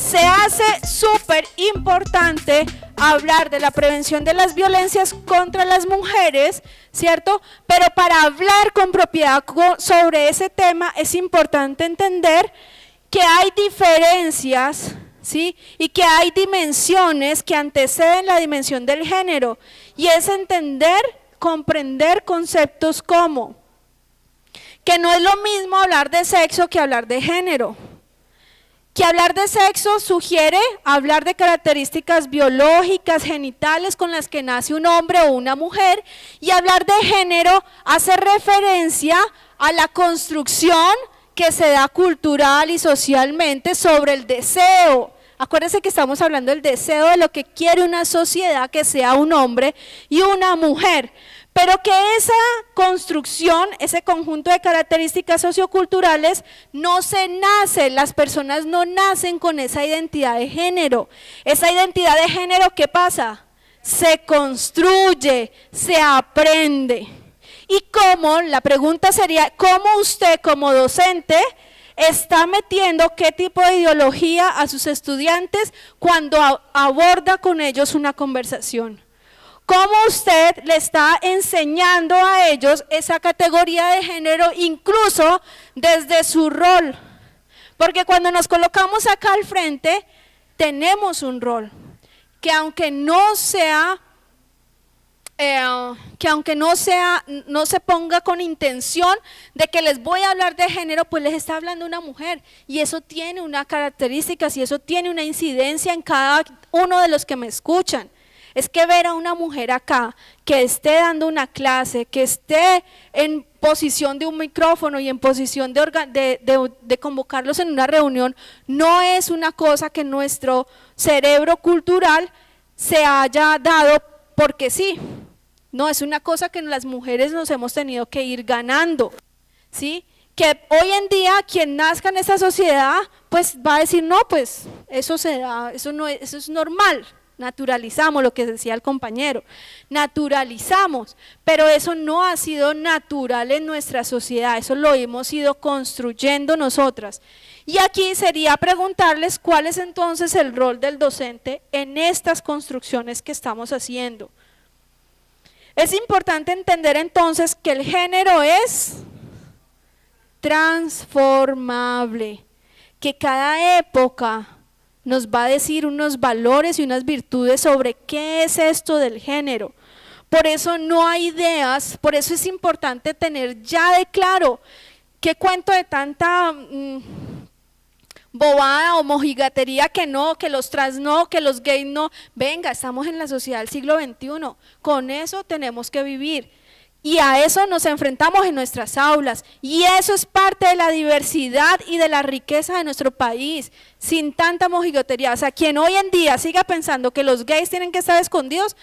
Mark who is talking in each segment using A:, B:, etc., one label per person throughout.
A: se hace súper importante hablar de la prevención de las violencias contra las mujeres, ¿cierto? Pero para hablar con propiedad sobre ese tema es importante entender que hay diferencias, ¿sí? Y que hay dimensiones que anteceden la dimensión del género, y es entender, comprender conceptos como que no es lo mismo hablar de sexo que hablar de género. Que hablar de sexo sugiere hablar de características biológicas, genitales con las que nace un hombre o una mujer, y hablar de género hace referencia a la construcción que se da cultural y socialmente sobre el deseo. Acuérdense que estamos hablando del deseo de lo que quiere una sociedad, que sea un hombre y una mujer. Pero que esa construcción, ese conjunto de características socioculturales no se nace, las personas no nacen con esa identidad de género. Esa identidad de género, ¿qué pasa? Se construye, se aprende. Y cómo, la pregunta sería, ¿cómo usted como docente está metiendo qué tipo de ideología a sus estudiantes cuando aborda con ellos una conversación? ¿Cómo usted le está enseñando a ellos esa categoría de género, incluso desde su rol? Porque cuando nos colocamos acá al frente, tenemos un rol, que aunque no se ponga con intención de que les voy a hablar de género, pues les está hablando una mujer, y eso tiene unas características y eso tiene una incidencia en cada uno de los que me escuchan. Es que ver a una mujer acá que esté dando una clase, que esté en posición de un micrófono y en posición de convocarlos en una reunión, no es una cosa que nuestro cerebro cultural se haya dado porque sí. No, es una cosa que las mujeres nos hemos tenido que ir ganando, ¿sí? Que hoy en día quien nazca en esta sociedad pues va a decir, no, pues eso se da, eso es normal. Naturalizamos lo que decía el compañero, naturalizamos, pero eso no ha sido natural en nuestra sociedad, eso lo hemos ido construyendo nosotras. Y aquí sería preguntarles cuál es entonces el rol del docente en estas construcciones que estamos haciendo. Es importante entender entonces que el género es transformable, que cada época nos va a decir unos valores y unas virtudes sobre qué es esto del género. Por eso no hay ideas, por eso es importante tener ya de claro qué cuento de tanta bobada o mojigatería que no, que los trans no, que los gays no. Venga, estamos en la sociedad del siglo XXI, con eso tenemos que vivir. Y a eso nos enfrentamos en nuestras aulas, y eso es parte de la diversidad y de la riqueza de nuestro país, sin tanta mojigatería. O sea, quien hoy en día siga pensando que los gays tienen que estar escondidos,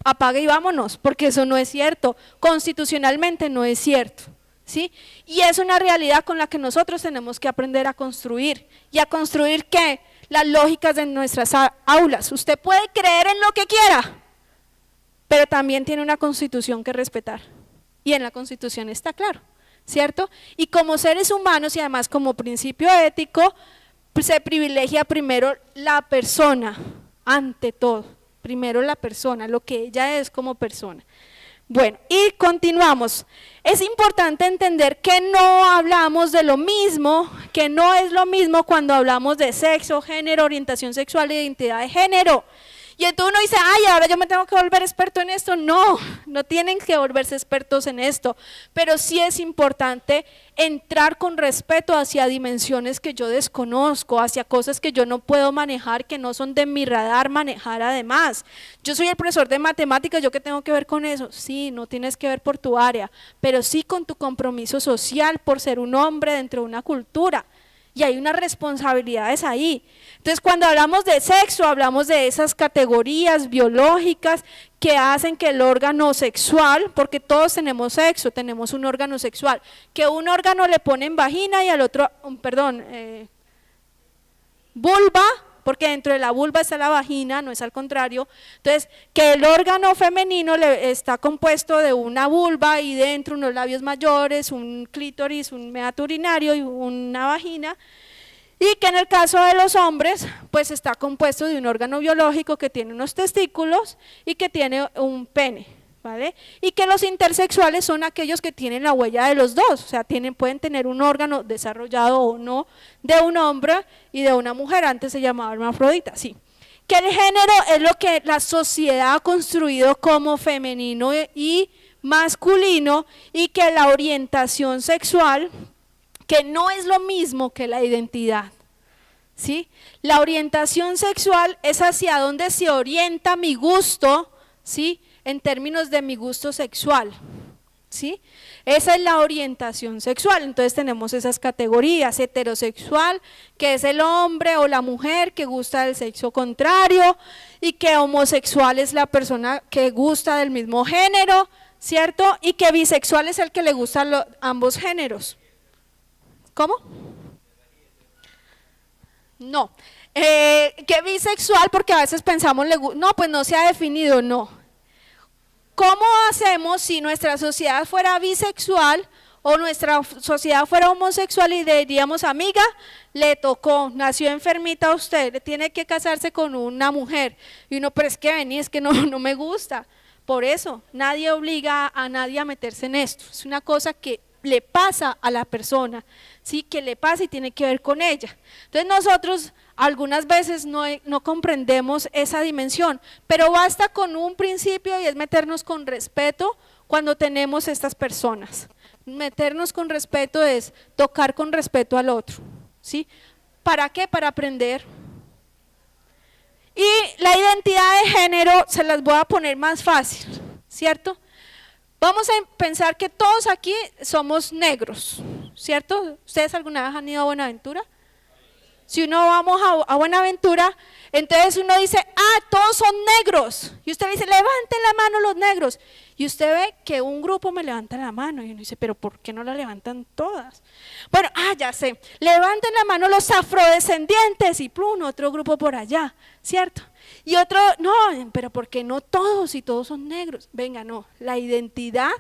A: apague y vámonos, porque eso no es cierto, constitucionalmente no es cierto, ¿sí? Y es una realidad con la que nosotros tenemos que aprender a construir. ¿Y a construir qué? Las lógicas de nuestras aulas. Usted puede creer en lo que quiera, pero también tiene una constitución que respetar, y en la constitución está claro, ¿cierto? Y como seres humanos y además como principio ético, se privilegia primero la persona, ante todo, primero la persona, lo que ella es como persona. Bueno, y continuamos. Es importante entender que no hablamos de lo mismo, que no es lo mismo cuando hablamos de sexo, género, orientación sexual e identidad de género. Y entonces uno dice, ay, ahora yo me tengo que volver experto en esto. No, no tienen que volverse expertos en esto, pero sí es importante entrar con respeto hacia dimensiones que yo desconozco, hacia cosas que yo no puedo manejar, que no son de mi radar manejar además. Yo soy el profesor de matemáticas, ¿yo qué tengo que ver con eso? Sí, no tienes que ver por tu área, pero sí con tu compromiso social por ser un hombre dentro de una cultura. Y hay unas responsabilidades ahí. Entonces cuando hablamos de sexo, hablamos de esas categorías biológicas que hacen que el órgano sexual, porque todos tenemos sexo, tenemos un órgano sexual, que un órgano le ponen vagina y al otro, vulva, porque dentro de la vulva está la vagina, no es al contrario. Entonces, que el órgano femenino está compuesto de una vulva y dentro unos labios mayores, un clítoris, un meato urinario y una vagina. Y que en el caso de los hombres, pues está compuesto de un órgano biológico que tiene unos testículos y que tiene un pene, ¿vale? Y que los intersexuales son aquellos que tienen la huella de los dos, o sea, pueden tener un órgano desarrollado o no de un hombre y de una mujer, antes se llamaba hermafrodita, sí. Que el género es lo que la sociedad ha construido como femenino y masculino, y que la orientación sexual, que no es lo mismo que la identidad, ¿sí? La orientación sexual es hacia dónde se orienta mi gusto, ¿sí? En términos de mi gusto sexual, ¿sí? Esa es la orientación sexual. Entonces tenemos esas categorías: heterosexual, que es el hombre o la mujer que gusta del sexo contrario, y que homosexual es la persona que gusta del mismo género, ¿cierto? Y que bisexual es el que le gustan ambos géneros. ¿Cómo? No. Que bisexual, porque a veces pensamos, no, pues no se ha definido, no. ¿Cómo hacemos si nuestra sociedad fuera bisexual o nuestra sociedad fuera homosexual y diríamos, amiga, le tocó, nació enfermita a usted, tiene que casarse con una mujer? Y uno, pero es que vení, es que no me gusta. Por eso, nadie obliga a nadie a meterse en esto, es una cosa que le pasa a la persona, ¿sí? Que le pasa y tiene que ver con ella. Entonces nosotros algunas veces no comprendemos esa dimensión, pero basta con un principio, y es meternos con respeto cuando tenemos estas personas. Meternos con respeto es tocar con respeto al otro, ¿sí? ¿Para qué? Para aprender. Y la identidad de género se las voy a poner más fácil, ¿cierto? Vamos a pensar que todos aquí somos negros, ¿cierto? ¿Ustedes alguna vez han ido a Buenaventura? Si uno vamos a Buenaventura, entonces uno dice, todos son negros. Y usted dice, levanten la mano los negros. Y usted ve que un grupo me levanta la mano. Y uno dice, pero ¿por qué no la levantan todas? Bueno, ya sé, levanten la mano los afrodescendientes. Y plum, otro grupo por allá, ¿cierto? Y otro, no, pero ¿por qué no todos si todos son negros? Venga, no, la identidad,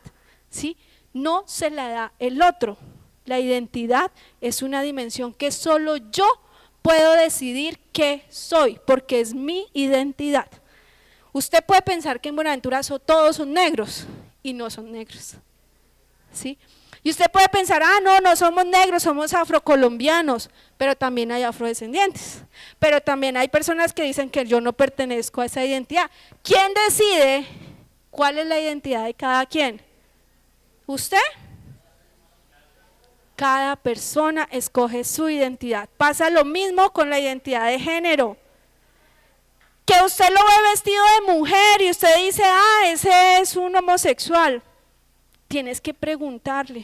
A: ¿sí? No se la da el otro. La identidad es una dimensión que solo yo puedo decidir qué soy, porque es mi identidad. Usted puede pensar que en Buenaventura todos son negros, y no son negros, ¿sí? Y usted puede pensar, no somos negros, somos afrocolombianos, pero también hay afrodescendientes, pero también hay personas que dicen que yo no pertenezco a esa identidad. ¿Quién decide cuál es la identidad de cada quien? ¿Usted? Cada persona escoge su identidad. Pasa lo mismo con la identidad de género. Que usted lo ve vestido de mujer y usted dice, ese es un homosexual. Tienes que preguntarle.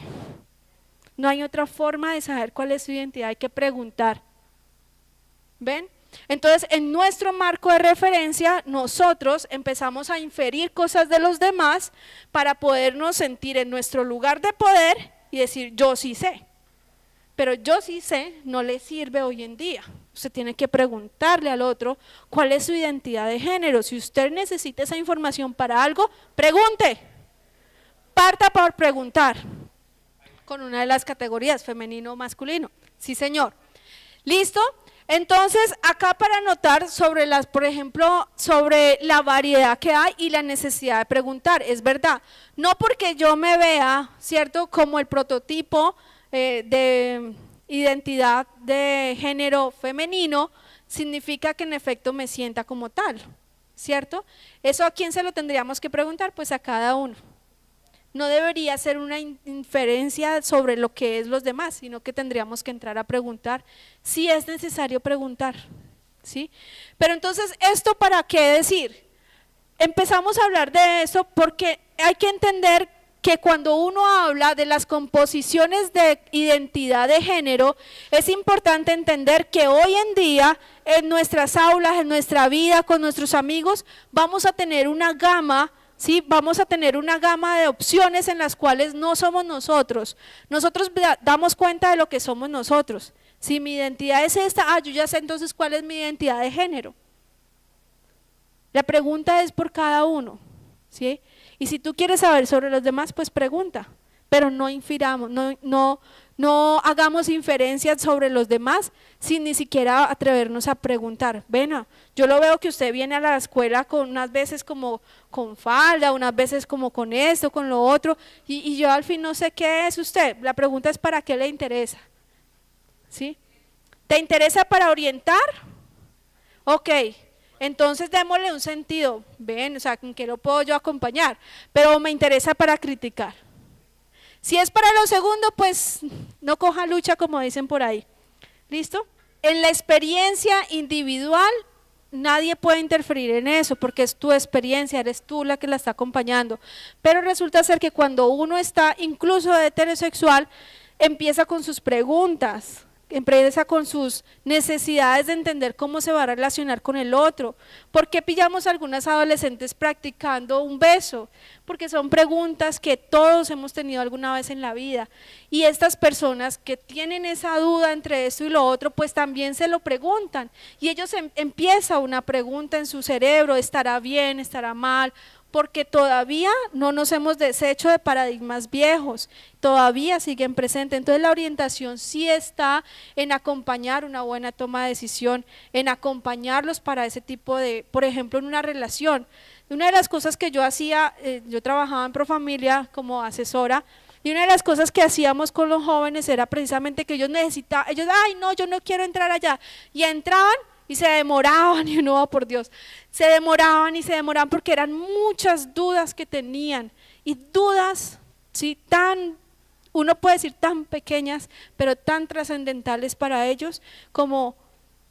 A: No hay otra forma de saber cuál es su identidad, hay que preguntar. ¿Ven? Entonces, en nuestro marco de referencia, nosotros empezamos a inferir cosas de los demás para podernos sentir en nuestro lugar de poder y decir, yo sí sé. Pero yo sí sé no le sirve hoy en día. Usted tiene que preguntarle al otro cuál es su identidad de género. Si usted necesita esa información para algo, pregunte. Parta por preguntar, con una de las categorías, femenino o masculino. Sí, señor. ¿Listo? Entonces, acá para anotar sobre por ejemplo, sobre la variedad que hay y la necesidad de preguntar, es verdad. No porque yo me vea, ¿cierto?, como el prototipo de identidad de género femenino, significa que en efecto me sienta como tal, ¿cierto? ¿Eso a quién se lo tendríamos que preguntar? Pues a cada uno. No debería ser una inferencia sobre lo que es los demás, sino que tendríamos que entrar a preguntar si es necesario preguntar, ¿sí? Pero entonces, ¿esto para qué decir? Empezamos a hablar de eso porque hay que entender que cuando uno habla de las composiciones de identidad de género, es importante entender que hoy en día en nuestras aulas, en nuestra vida, con nuestros amigos, vamos a tener una gama, ¿sí? Vamos a tener una gama de opciones en las cuales no somos nosotros. Nosotros damos cuenta de lo que somos nosotros. Si mi identidad es esta, yo ya sé entonces cuál es mi identidad de género. La pregunta es por cada uno, ¿sí? Y si tú quieres saber sobre los demás, pues pregunta, pero no infiramos, no hagamos inferencias sobre los demás sin ni siquiera atrevernos a preguntar. Bueno, yo lo veo que usted viene a la escuela con unas veces como con falda, unas veces como con esto, con lo otro, y yo al fin no sé qué es usted. La pregunta es ¿para qué le interesa? ¿Sí? ¿Te interesa para orientar? Ok, entonces démosle un sentido. Ven, o sea, ¿en qué lo puedo yo acompañar? Pero me interesa para criticar. Si es para lo segundo, pues no coja lucha como dicen por ahí. ¿Listo? En la experiencia individual, nadie puede interferir en eso porque es tu experiencia, eres tú la que la está acompañando. Pero resulta ser que cuando uno está incluso heterosexual, empieza con sus preguntas, empieza con sus necesidades de entender cómo se va a relacionar con el otro. ¿Por qué pillamos a algunas adolescentes practicando un beso? Porque son preguntas que todos hemos tenido alguna vez en la vida, y estas personas que tienen esa duda entre esto y lo otro, pues también se lo preguntan, y ellos empieza una pregunta en su cerebro: ¿estará bien? ¿Estará mal? Porque todavía no nos hemos deshecho de paradigmas viejos, todavía siguen presentes. Entonces la orientación sí está en acompañar una buena toma de decisión, en acompañarlos para ese tipo de, por ejemplo, en una relación. Una de las cosas que yo hacía, yo trabajaba en Profamilia como asesora, y una de las cosas que hacíamos con los jóvenes era precisamente que ellos necesitaban, ay no, yo no quiero entrar allá, y entraban y se demoraban, y no, por Dios, se demoraban y se demoraban porque eran muchas dudas que tenían, y dudas, sí, uno puede decir tan pequeñas, pero tan trascendentales para ellos, como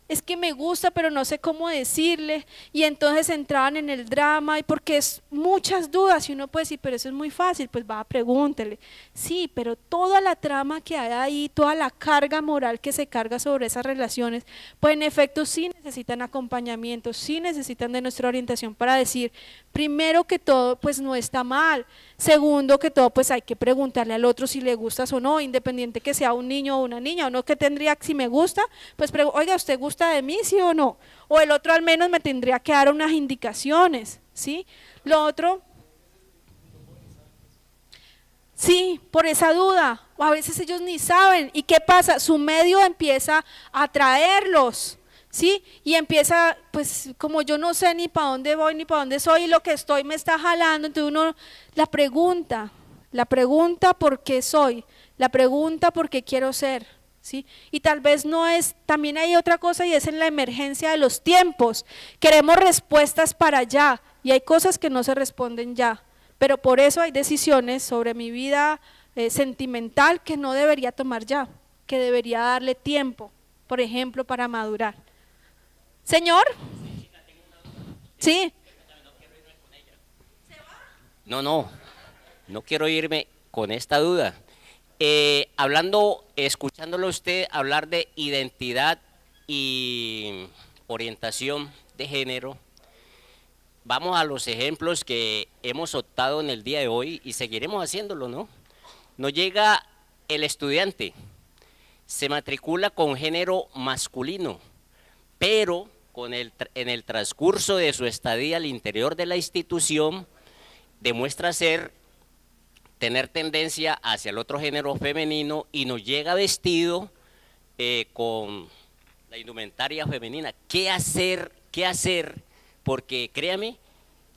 A: es que me gusta pero no sé cómo decirle, y entonces entraban en el drama, y porque es muchas dudas, y uno puede decir, pero eso es muy fácil, pues va, pregúntele. Sí, pero toda la trama que hay ahí, toda la carga moral que se carga sobre esas relaciones, pues en efecto sí necesitan acompañamiento, sí necesitan de nuestra orientación para decir, primero que todo, pues no está mal, segundo que todo, pues hay que preguntarle al otro si le gustas o no, independiente que sea un niño o una niña, o no, que tendría, si me gusta, pues oiga, ¿usted gusta de mí, sí o no? O el otro al menos me tendría que dar unas indicaciones, ¿sí? Lo otro, sí, por esa duda, o a veces ellos ni saben, ¿y qué pasa? Su medio empieza a atraerlos, ¿sí? Y empieza, pues como yo no sé ni para dónde voy ni para dónde soy, y lo que estoy me está jalando, entonces uno, la pregunta por qué soy, la pregunta por qué quiero ser, ¿sí? Y tal vez no es, también hay otra cosa, y es en la emergencia de los tiempos, queremos respuestas para allá, y hay cosas que no se responden ya, pero por eso hay decisiones sobre mi vida sentimental que no debería tomar ya, que debería darle tiempo, por ejemplo, para madurar. Señor, sí.
B: No quiero irme con esta duda. Escuchándolo a usted hablar de identidad y orientación de género, vamos a los ejemplos que hemos optado en el día de hoy y seguiremos haciéndolo, ¿no? Nos llega el estudiante, se matricula con género masculino, pero en el transcurso de su estadía al interior de la institución demuestra tener tendencia hacia el otro género femenino y nos llega vestido con la indumentaria femenina. ¿Qué hacer? ¿Qué hacer? Porque créame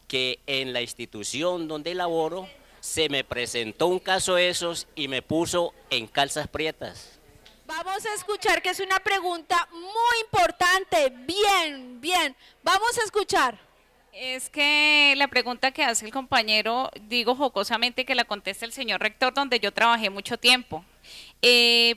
B: que en la institución donde laboro se me presentó un caso de esos y me puso en calzas prietas.
A: Vamos a escuchar, que es una pregunta muy importante. Bien, bien. Vamos a escuchar.
C: Es que la pregunta que hace el compañero, digo jocosamente que la contesta el señor rector, donde yo trabajé mucho tiempo.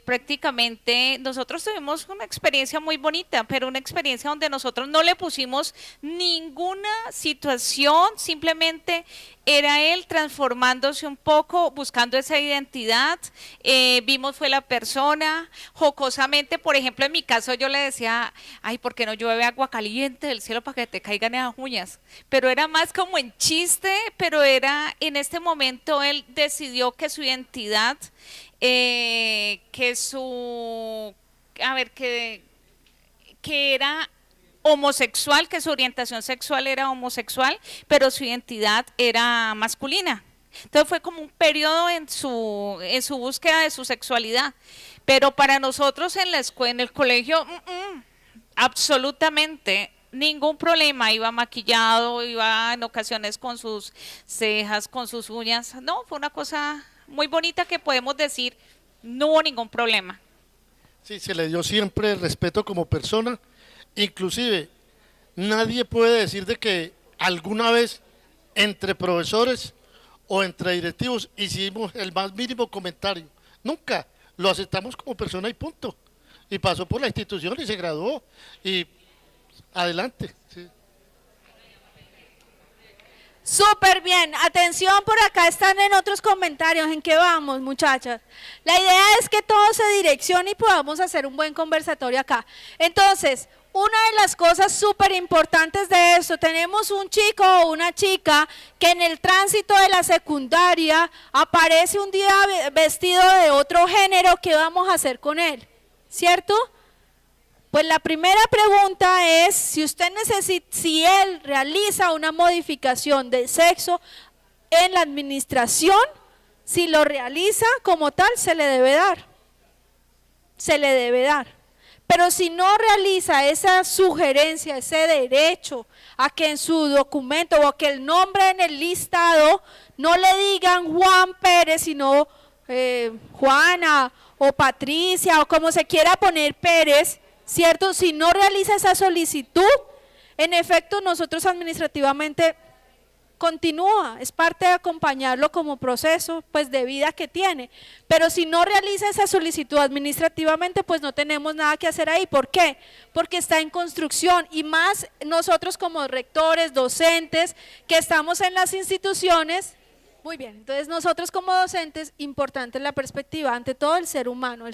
C: Prácticamente nosotros tuvimos una experiencia muy bonita, pero una experiencia donde nosotros no le pusimos ninguna situación, simplemente era él transformándose un poco, buscando esa identidad, vimos fue la persona, jocosamente, por ejemplo, en mi caso yo le decía, ay, ¿por qué no llueve agua caliente del cielo para que te caigan esas uñas? Pero era más como en chiste, pero era, en este momento él decidió que su identidad, que su, a ver, que era homosexual, que su orientación sexual era homosexual, pero su identidad era masculina. Entonces fue como un periodo en su búsqueda de su sexualidad. Pero para nosotros en la escuela, en el colegio, absolutamente ningún problema. Iba maquillado, iba en ocasiones con sus cejas, con sus uñas. No, fue una cosa muy bonita que podemos decir, no hubo ningún problema.
D: Sí, se le dio siempre el respeto como persona, inclusive nadie puede decir de que alguna vez entre profesores o entre directivos hicimos el más mínimo comentario, nunca, lo aceptamos como persona y punto, y pasó por la institución y se graduó, y adelante. Sí.
A: Súper bien, atención, por acá están en otros comentarios, ¿en qué vamos, muchachas? La idea es que todo se direccione y podamos hacer un buen conversatorio acá. Entonces, una de las cosas súper importantes de esto, tenemos un chico o una chica que en el tránsito de la secundaria aparece un día vestido de otro género, ¿qué vamos a hacer con él? ¿Cierto? Pues la primera pregunta es si él realiza una modificación de sexo en la administración, si lo realiza como tal, se le debe dar. Se le debe dar. Pero si no realiza esa sugerencia, ese derecho a que en su documento o que el nombre en el listado no le digan Juan Pérez, sino Juana o Patricia o como se quiera poner Pérez, ¿cierto? Si no realiza esa solicitud, en efecto nosotros administrativamente continúa, es parte de acompañarlo como proceso pues de vida que tiene, pero si no realiza esa solicitud administrativamente pues no tenemos nada que hacer ahí. ¿Por qué? Porque está en construcción y más nosotros como rectores, docentes que estamos en las instituciones. Muy bien, entonces nosotros como docentes, importante la perspectiva, ante todo el ser humano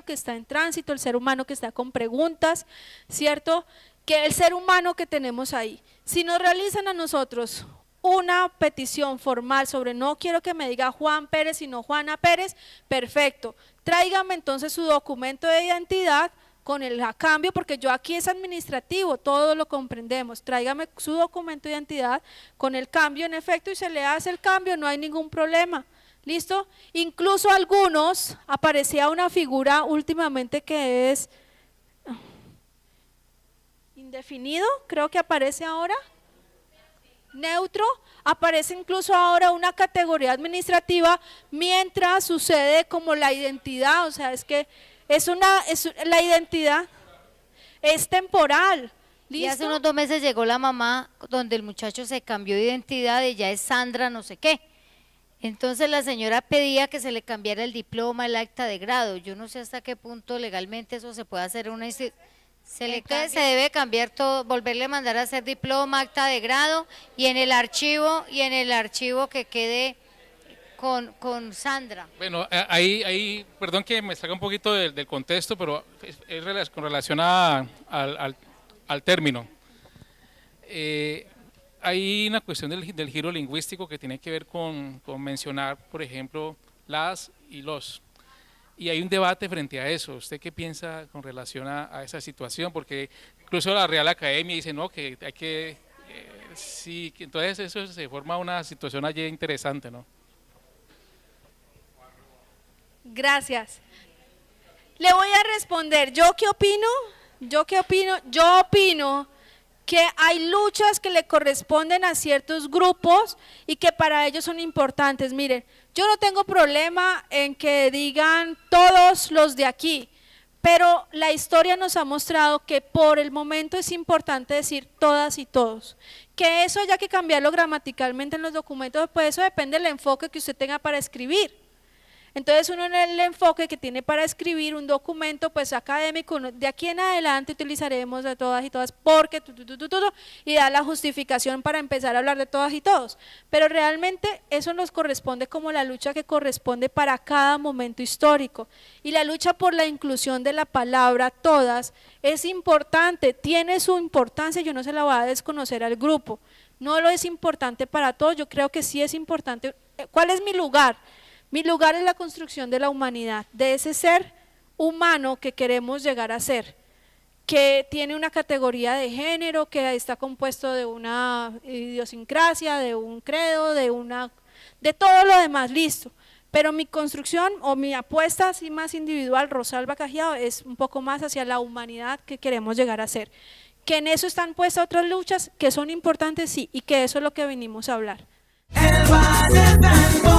A: que está en tránsito, el ser humano que está con preguntas, ¿cierto? Que el ser humano que tenemos ahí. Si nos realizan a nosotros una petición formal sobre no quiero que me diga Juan Pérez, sino Juana Pérez, perfecto. Tráigame entonces su documento de identidad con el cambio, porque yo aquí es administrativo, todo lo comprendemos, tráigame su documento de identidad con el cambio en efecto y se le hace el cambio, no hay ningún problema, ¿listo? Incluso algunos, aparecía una figura últimamente que es indefinido, creo que aparece ahora, neutro, aparece incluso ahora una categoría administrativa mientras sucede como la identidad, o sea, es que la identidad es temporal. ¿Listo?
E: Y hace unos 2 meses llegó la mamá donde el muchacho se cambió de identidad, ella es Sandra no sé qué. Entonces la señora pedía que se le cambiara el diploma, el acta de grado. Yo no sé hasta qué punto legalmente eso se puede hacer en una institución. Entonces se debe cambiar todo, volverle a mandar a hacer diploma, acta de grado y en el archivo que quede con Sandra.
F: Bueno, ahí, perdón que me salga un poquito del contexto, pero es con relación al término. Hay una cuestión del giro lingüístico que tiene que ver con mencionar, por ejemplo, las y los. Y hay un debate frente a eso. ¿Usted qué piensa con relación a esa situación? Porque incluso la Real Academia dice, no, que hay que… sí, que entonces eso se forma una situación allí interesante, ¿no?
A: Gracias. Le voy a responder, ¿yo qué opino? Yo opino que hay luchas que le corresponden a ciertos grupos y que para ellos son importantes. Miren, yo no tengo problema en que digan todos los de aquí, pero la historia nos ha mostrado que por el momento es importante decir todas y todos. Que eso haya que cambiarlo gramaticalmente en los documentos, pues eso depende del enfoque que usted tenga para escribir. Entonces uno en el enfoque que tiene para escribir un documento pues académico, de aquí en adelante utilizaremos de todas y todas porque y da la justificación para empezar a hablar de todas y todos, pero realmente eso nos corresponde como la lucha que corresponde para cada momento histórico y la lucha por la inclusión de la palabra todas es importante, tiene su importancia, yo no se la voy a desconocer al grupo, no lo es importante para todos, yo creo que sí es importante. ¿Cuál es mi lugar? Mi lugar es la construcción de la humanidad, de ese ser humano que queremos llegar a ser, que tiene una categoría de género, que está compuesto de una idiosincrasia, de un credo, de una De todo lo demás, listo. Pero mi construcción o mi apuesta así más individual, Rosalba Cajiao, es un poco más hacia la humanidad que queremos llegar a ser. Que en eso están puestas otras luchas que son importantes, sí, y que eso es lo que venimos a hablar.
G: El Valle del